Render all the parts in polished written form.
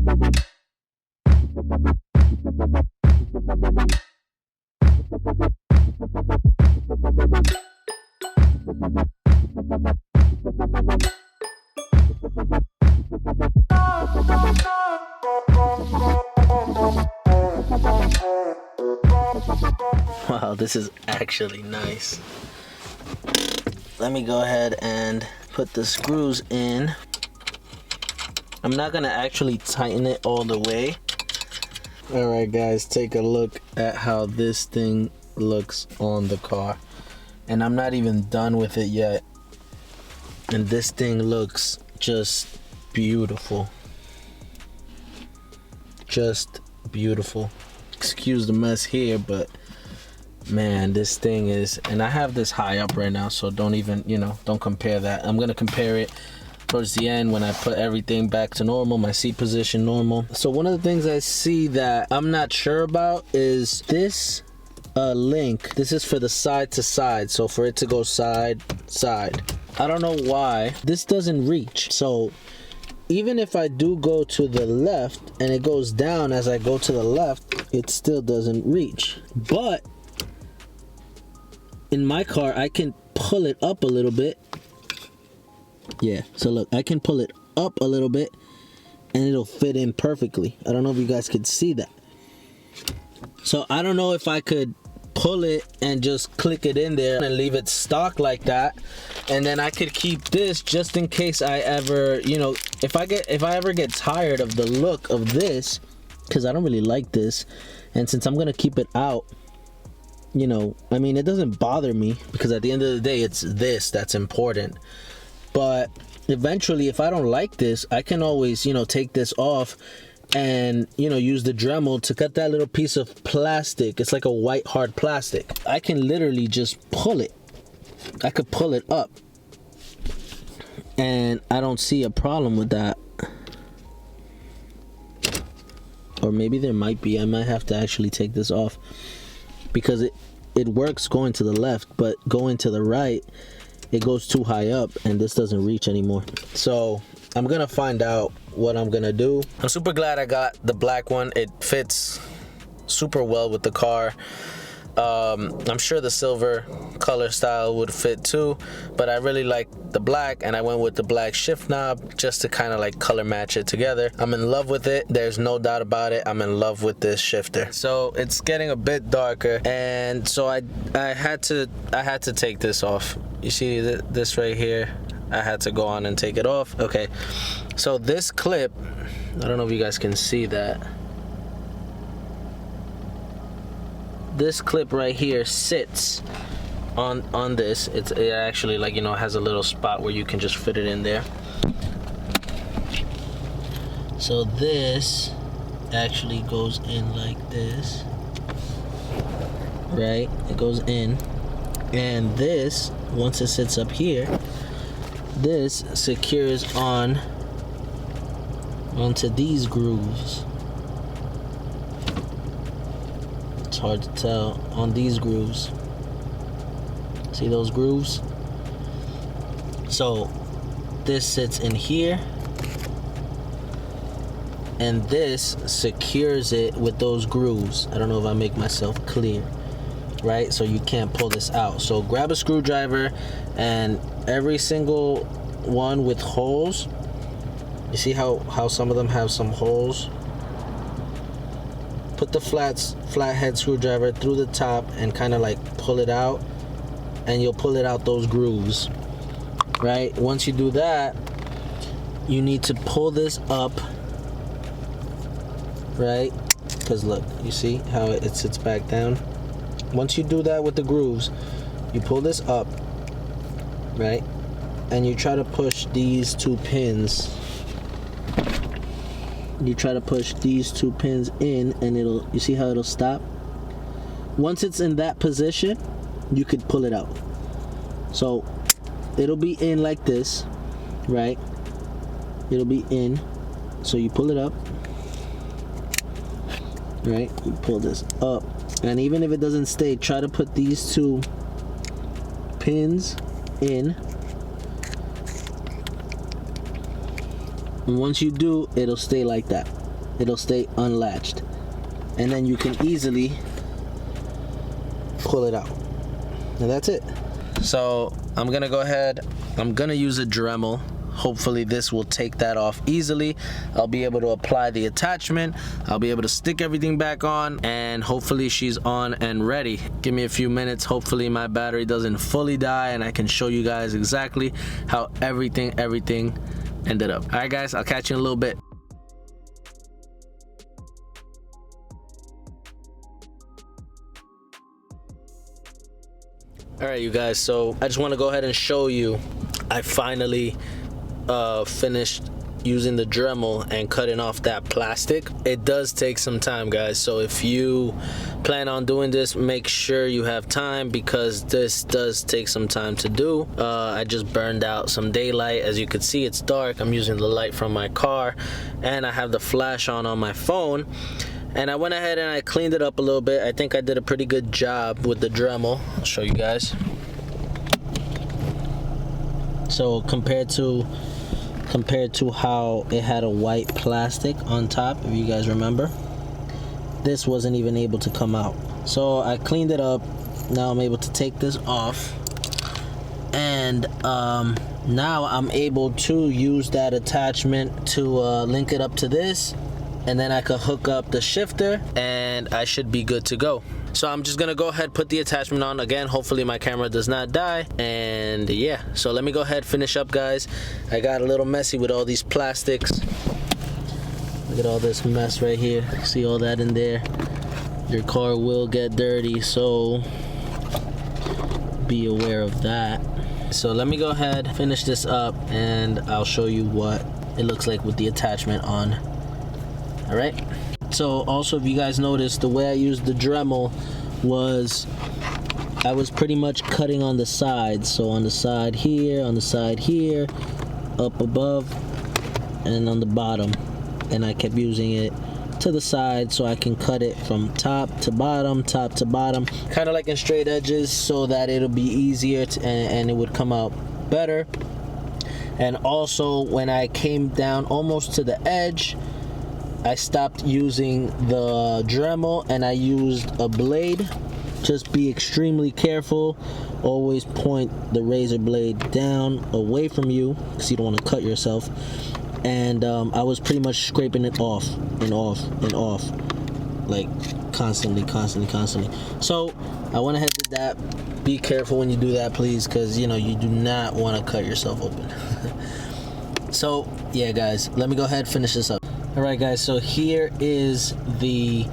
Wow, this is actually nice. Let me go ahead and put the screws in. I'm not gonna actually tighten it all the way. All right, guys, take a look at how this thing looks on the car. And I'm not even done with it yet. And this thing looks just beautiful. Just beautiful. Excuse the mess here, but man, this thing is, and I have this high up right now, so don't even, don't compare that. I'm gonna compare it towards the end when I put everything back to normal, my seat position normal. So one of the things I see that I'm not sure about is this link. This is for the side to side, so for it to go side side. I don't know why this doesn't reach. So even if I do go to the left and it goes down as I go to the left, it still doesn't reach. But in my car, I can pull it up a little bit. Yeah, so look, I can pull it up a little bit and it'll fit in perfectly. I don't know if you guys could see that. So I don't know if I could pull it and just click it in there and leave it stock like that, and then I could keep this just in case I ever, if I ever get tired of the look of this, because I don't really like this, and since I'm gonna keep it out, I mean, it doesn't bother me because at the end of the day, it's this that's important. But eventually, if I don't like this, I can always, take this off and, use the Dremel to cut that little piece of plastic. It's like a white hard plastic. I can literally just pull it. I could pull it up. And I don't see a problem with that. Or maybe there might be. I might have to actually take this off. Because it works going to the left, but going to the right, it goes too high up and this doesn't reach anymore. So I'm gonna find out what I'm gonna do. I'm super glad I got the black one. It fits super well with the car. I'm sure the silver color style would fit too, but I really like the black and I went with the black shift knob just to kind of like color match it together. I'm in love with it. There's no doubt about it. I'm in love with this shifter. So it's getting a bit darker, and so I had to take this off. You see this right here? I had to go on and take it off. Okay, so this clip, I don't know if you guys can see that. This clip right here sits on this. It actually, like, has a little spot where you can just fit it in there. So this actually goes in like this, right? It goes in, and this, once it sits up here, this secures onto these grooves. It's hard to tell on these grooves. See those grooves? So this sits in here, and this secures it with those grooves. I don't know if I make myself clear, right? So you can't pull this out. So grab a screwdriver, and every single one with holes, you see how some of them have some holes? Put the flathead screwdriver through the top and kind of like pull it out, and you'll pull it out those grooves, right? Once you do that, you need to pull this up, right? Because look, you see how it sits back down? Once you do that with the grooves, you pull this up, right? And you try to push these two pins. You try to push these two pins in, and you see how it'll stop? Once it's in that position, you could pull it out. So it'll be in like this, right? It'll be in. So you pull it up, right? You pull this up, and even if it doesn't stay, try to put these two pins in. And once you do, it'll stay like that. it'll stay unlatched, and then you can easily pull it out, and that's it. So I'm gonna go ahead, I'm gonna use a Dremel. Hopefully this will take that off easily. I'll be able to apply the attachment, I'll be able to stick everything back on, and hopefully she's on and ready. Give me a few minutes, hopefully my battery doesn't fully die, and I can show you guys exactly how everything ended up. All right guys, I'll catch you in a little bit. All right, you guys, so I just want to go ahead and show you I finally finished using the Dremel and cutting off that plastic. It does take some time, guys, so if you plan on doing this, make sure you have time, because this does take some time to do. I just burned out some daylight. As you can see, it's dark. I'm using the light from my car, and I have the flash on my phone. And I went ahead and I cleaned it up a little bit. I think I did a pretty good job with the Dremel. I'll show you guys. So compared to how it had a white plastic on top, if you guys remember, this wasn't even able to come out. So I cleaned it up. Now I'm able to take this off, and now I'm able to use that attachment to link it up to this, and then I could hook up the shifter and I should be good to go. So I'm just gonna go ahead, put the attachment on again. Hopefully my camera does not die. And yeah, so let me go ahead, finish up, guys. I got a little messy with all these plastics. Look at all this mess right here. See all that in there? Your car will get dirty, so be aware of that. So let me go ahead, finish this up, and I'll show you what it looks like with the attachment on. All right. So also, if you guys noticed, the way I used the Dremel was I was pretty much cutting on the sides. So on the side here, on the side here, up above, and on the bottom. And I kept using it to the side so I can cut it from top to bottom, kind of like in straight edges, so that it'll be easier and it would come out better. And also, when I came down almost to the edge, I stopped using the Dremel and I used a blade. Just be extremely careful. Always point the razor blade down away from you, because you don't want to cut yourself. And I was pretty much scraping it off and off and off, like constantly. So I went ahead and did that. Be careful when you do that, please, because you know you do not want to cut yourself open. So yeah, guys, let me go ahead and finish this up. Alright guys, so here is the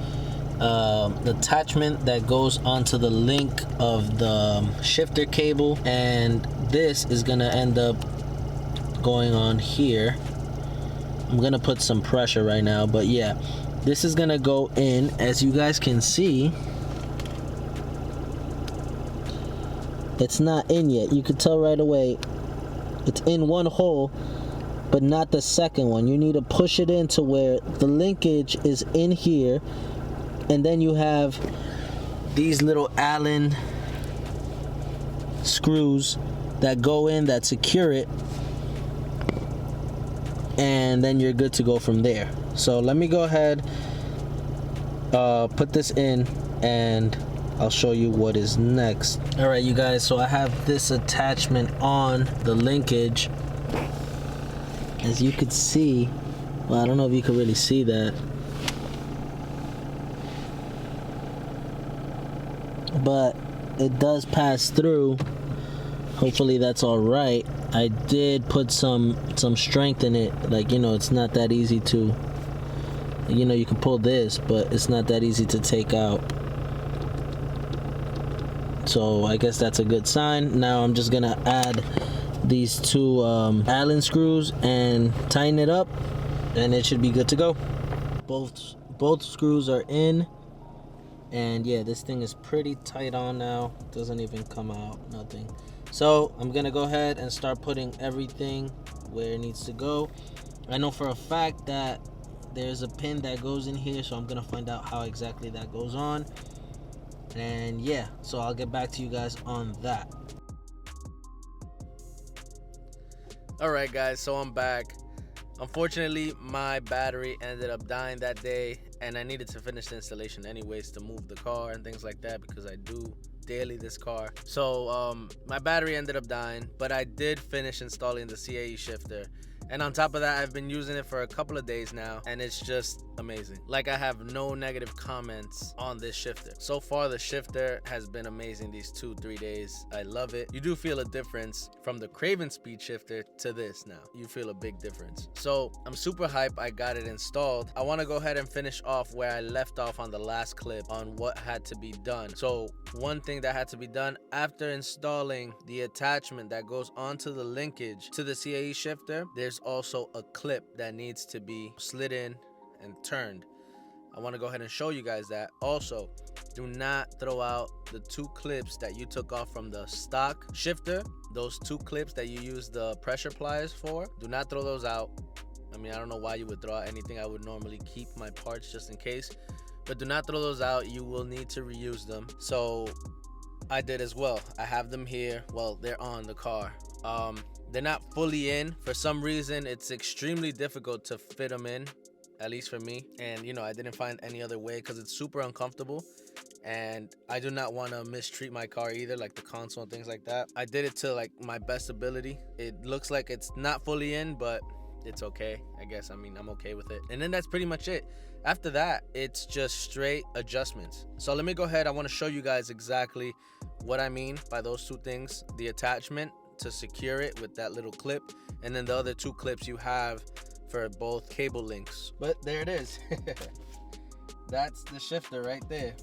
attachment that goes onto the link of the shifter cable, and this is gonna end up going on here. I'm gonna put some pressure right now, but yeah, this is gonna go in. As you guys can see, it's not in yet. You can tell right away it's in one hole, but not the second one. You need to push it in to where the linkage is in here, and then you have these little Allen screws that go in that secure it, and then you're good to go from there. So let me go ahead, put this in, and I'll show you what is next. All right, you guys, so I have this attachment on the linkage. As you could see, well, I don't know if you can really see that, but it does pass through. Hopefully that's all right. I did put some strength in it. Like, you know, it's not that easy to, you know, you can pull this, but it's not that easy to take out. So I guess that's a good sign. Now I'm just gonna add these two Allen screws and tighten it up, and it should be good to go. Both screws are in, and yeah, this thing is pretty tight on now. It doesn't even come out, nothing. So I'm gonna go ahead and start putting everything where it needs to go. I know for a fact that there's a pin that goes in here, so I'm gonna find out how exactly that goes on. And yeah, so I'll get back to you guys on that. Alright guys, so I'm back. Unfortunately, my battery ended up dying that day, and I needed to finish the installation anyways to move the car and things like that, because I do daily this car. So my battery ended up dying, but I did finish installing the CAE shifter. And on top of that, I've been using it for a couple of days now, and it's just amazing. Like, I have no negative comments on this shifter. So far, the shifter has been amazing these 2-3 days. I love it. You do feel a difference from the Craven speed shifter to this now. You feel a big difference. So I'm super hyped I got it installed. I want to go ahead and finish off where I left off on the last clip on what had to be done. So one thing that had to be done after installing the attachment that goes onto the linkage to the CAE shifter, there's also a clip that needs to be slid in and turned. I want to go ahead and show you guys that. Also, do not throw out the 2 clips that you took off from the stock shifter. Those 2 clips that you use the pressure pliers for, do not throw those out. I mean, I don't know why you would throw out anything. I would normally keep my parts just in case, but do not throw those out. You will need to reuse them. So I did as well. I have them here. Well, they're on the car. They're not fully in. For some reason, it's extremely difficult to fit them in, at least for me. And, you know, I didn't find any other way because it's super uncomfortable. And I do not want to mistreat my car either, like the console and things like that. I did it to like my best ability. It looks like it's not fully in, but it's okay, I guess. I mean, I'm okay with it. And then that's pretty much it. After that, it's just straight adjustments. So let me go ahead. I want to show you guys exactly what I mean by those 2 things. The attachment to secure it with that little clip, and then the other 2 clips you have for both cable links. But there it is. That's the shifter right there.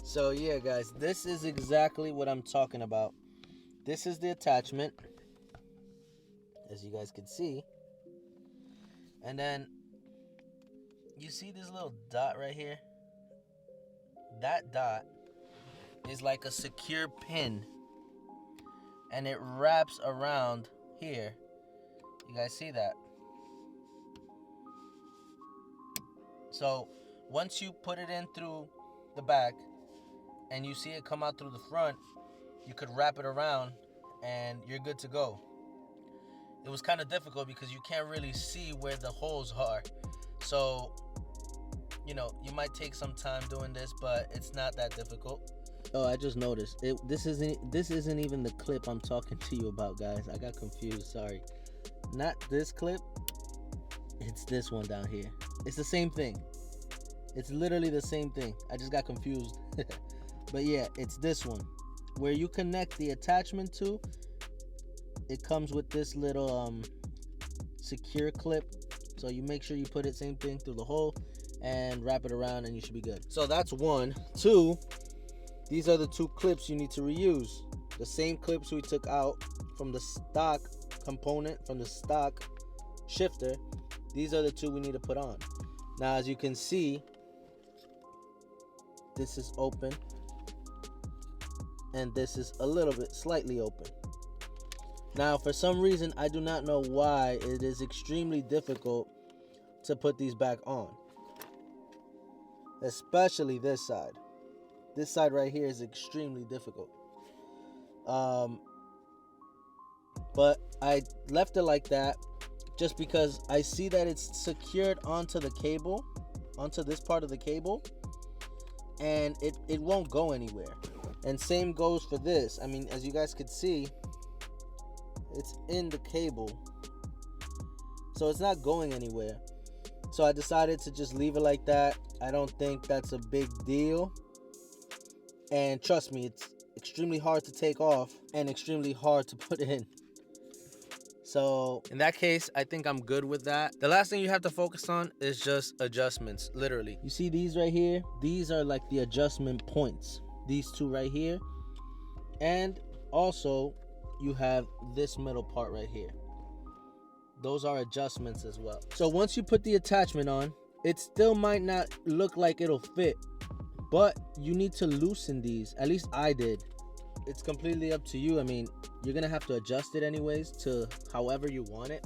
So yeah, guys, this is exactly what I'm talking about. This is the attachment, as you guys can see. And then you see this little dot right here? That dot is like a secure pin, and it wraps around here. You guys see that? So once you put it in through the back and you see it come out through the front, you could wrap it around and you're good to go. It was kind of difficult because you can't really see where the holes are. So, you know, you might take some time doing this, but it's not that difficult. Oh, I just noticed. This isn't even the clip I'm talking to you about, guys. I got confused, sorry. Not this clip. It's this one down here. It's the same thing. It's literally the same thing. I just got confused. But yeah, it's this one. Where you connect the attachment to, it comes with this little secure clip. So you make sure you put it same thing through the hole and wrap it around, and you should be good. So that's 1. 2, these are the 2 clips you need to reuse. The same clips we took out from the stock component, from the stock shifter. These are the 2 we need to put on. Now, as you can see, this is open, and this is a little bit slightly open. Now, for some reason, I do not know why, it is extremely difficult to put these back on. Especially this side. This side right here is extremely difficult. But I left it like that just because I see that it's secured onto the cable, onto this part of the cable, and it won't go anywhere. And same goes for this. I mean, as you guys could see, it's in the cable, so it's not going anywhere. So I decided to just leave it like that. I don't think that's a big deal. And trust me, it's extremely hard to take off and extremely hard to put in. So in that case, I think I'm good with that. The last thing you have to focus on is just adjustments, literally. You see these right here? These are like the adjustment points. These 2 right here. And also, you have this middle part right here. Those are adjustments as well. So once you put the attachment on, it still might not look like it'll fit, but you need to loosen these. At least I did. It's completely up to you. I mean, you're gonna have to adjust it anyways to however you want it,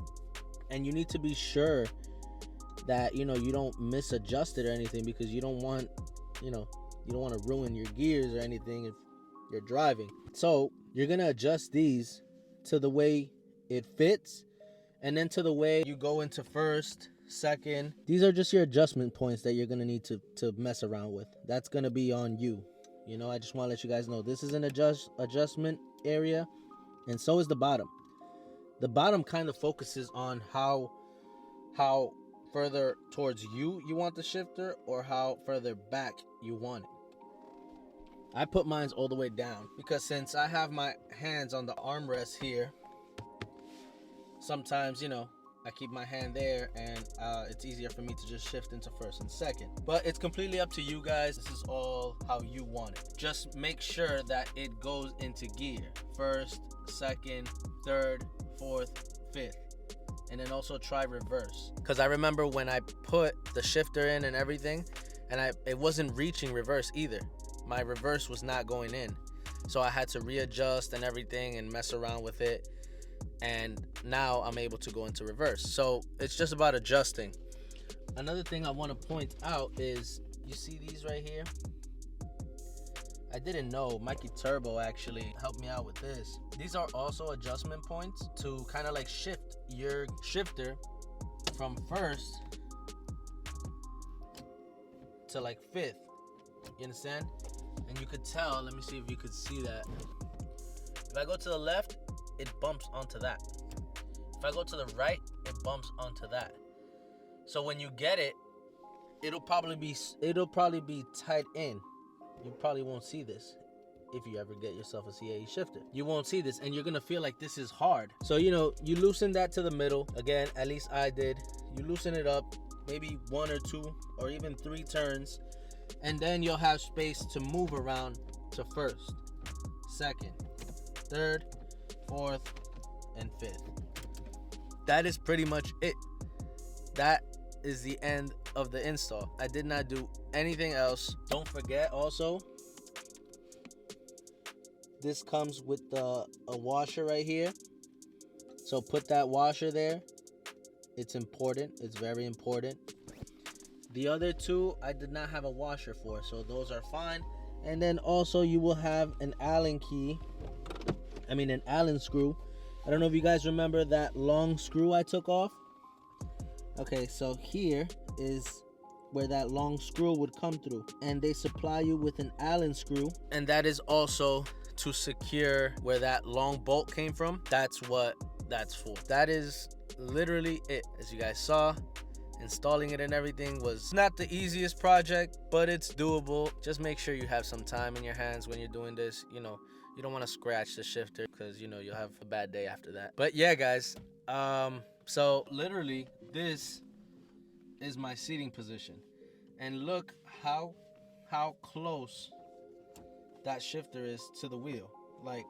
and you need to be sure that, you know, you don't misadjust it or anything, because you don't want, you know, You don't want to ruin your gears or anything if you're driving. So you're gonna adjust these to the way it fits, and then to the way you go into first, second. These are just your adjustment points that you're gonna need to mess around with. That's gonna be on you. You know, I just want to let you guys know this is an adjustment area, and so is the bottom. The bottom kind of focuses on how further towards you want the shifter, or how further back you want it. I put mine all the way down because since I have my hands on the armrest here, sometimes, you know, I keep my hand there, and it's easier for me to just shift into first and second. But it's completely up to you guys. This is all how you want it. Just make sure that it goes into gear. First, second, third, fourth, fifth. And then also try reverse. Because I remember when I put the shifter in and everything, and it wasn't reaching reverse either. My reverse was not going in. So I had to readjust and everything and mess around with it. And now I'm able to go into reverse. So it's just about adjusting. Another thing I want to point out is, you see these right here? I didn't know Mikey Turbo actually helped me out with this. These are also adjustment points to kind of like shift your shifter from first to like fifth. You understand? And you could tell, let me see if you could see that. If I go to the left, it bumps onto that. If I go to the right, it bumps onto that. So when you get it, it'll probably be tight in. You probably won't see this if you ever get yourself a CAE shifter. You won't see this, and you're gonna feel like this is hard. So, you know, you loosen that to the middle. Again, at least I did. You loosen it up, maybe 1 or 2 or even 3 turns, and then you'll have space to move around to first, second, third, fourth, and fifth. That is pretty much it. That is the end of the install. I did not do anything else. Don't forget also, this comes with a washer right here. So put that washer there. It's important. It's very important. The other 2 I did not have a washer for, so those are fine. And then also you will have an Allen screw. I don't know if you guys remember that long screw I took off. Okay, so here is where that long screw would come through, and they supply you with an Allen screw, and that is also to secure where that long bolt came from. That's what that's for. That is literally it. As you guys saw, installing it and everything was not the easiest project, but it's doable. Just make sure you have some time in your hands when you're doing this. You know, you don't want to scratch the shifter because, you know, you'll have a bad day after that. But yeah, guys, so literally this is my seating position, and look how close that shifter is to the wheel. Like,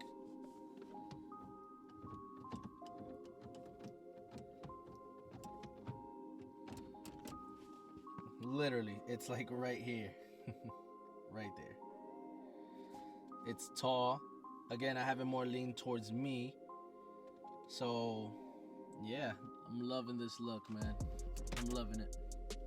literally, it's like right here. Right there. It's tall. Again, I have it more lean towards me. So yeah, I'm loving this look, man. I'm loving it.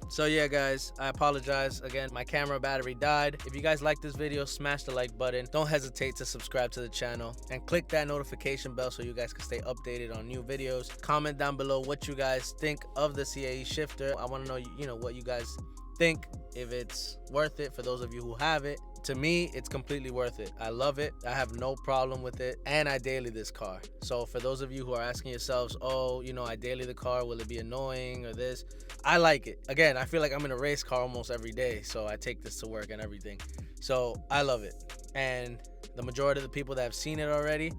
So yeah, guys, I apologize again. My camera battery died. If you guys like this video, smash the like button. Don't hesitate to subscribe to the channel and click that notification bell so you guys can stay updated on new videos. Comment down below what you guys think of the CAE shifter. I want to know, you know, what you guys think, if it's worth it for those of you who have it. To me, it's completely worth it. I love it. I have no problem with it. And I daily this car. So for those of you who are asking yourselves, oh, you know, I daily the car, will it be annoying or this? I like it. Again, I feel like I'm in a race car almost every day. So I take this to work and everything. So I love it. And the majority of the people that have seen it already,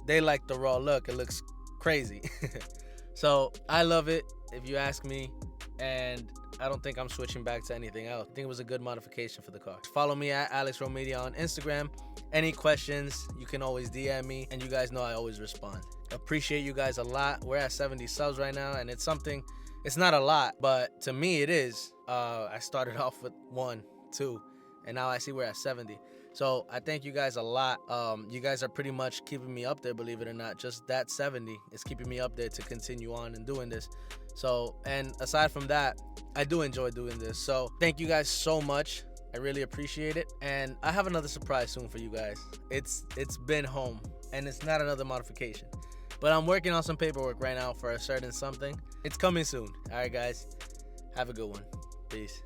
they like the raw look. It looks crazy. So I love it, if you ask me. And I don't think I'm switching back to anything else. I think it was a good modification for the car. Follow me at AlexRomedia on Instagram. Any questions, you can always DM me, and you guys know I always respond. Appreciate you guys a lot. We're at 70 subs right now, and it's not a lot, but to me it is. I started off with 1, 2, and now I see we're at 70. So I thank you guys a lot. You guys are pretty much keeping me up there, believe it or not. Just that 70 is keeping me up there to continue on and doing this. So, and aside from that, I do enjoy doing this. So thank you guys so much. I really appreciate it. And I have another surprise soon for you guys. It's been home, and it's not another modification. But I'm working on some paperwork right now for a certain something. It's coming soon. All right, guys. Have a good one. Peace.